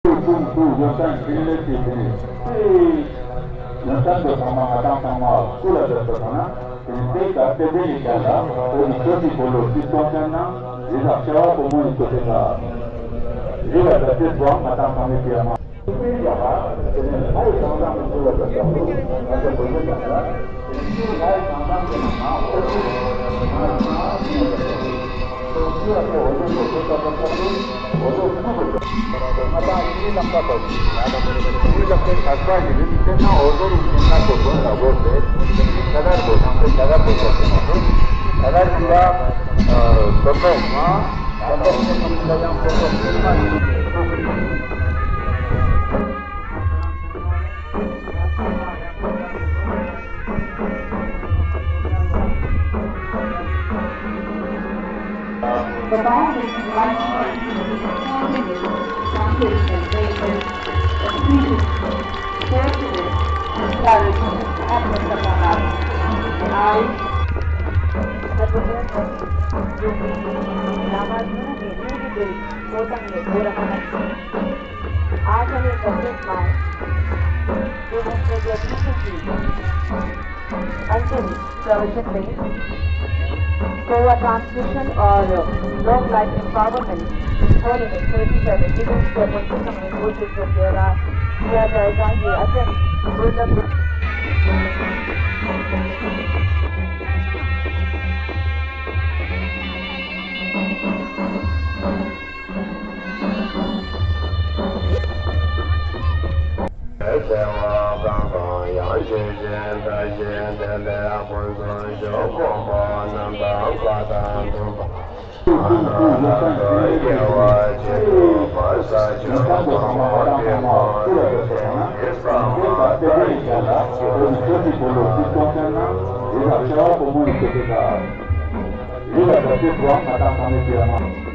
Yosan Greenland Tiffany. Yosan bersama sama kula bersama ini kata dia kala untuk dipolo situasinya ia siapa pun itu kita ia berarti dua mata kami dia mah ini ya ini hai sama kula bersama ada boleh kata ini hai sama nama mata ini lengkap ini lengkap apa ini kita order kita boleh lagu deh kadar boleh sampai kadar boleh kadar dia contoh contoh kita yang The ball is right Goa transmission or long life empowerment holding in 37 given the community coaches of Goa here जाएंगे अच्छा Ia berarti dua mata kami dia mah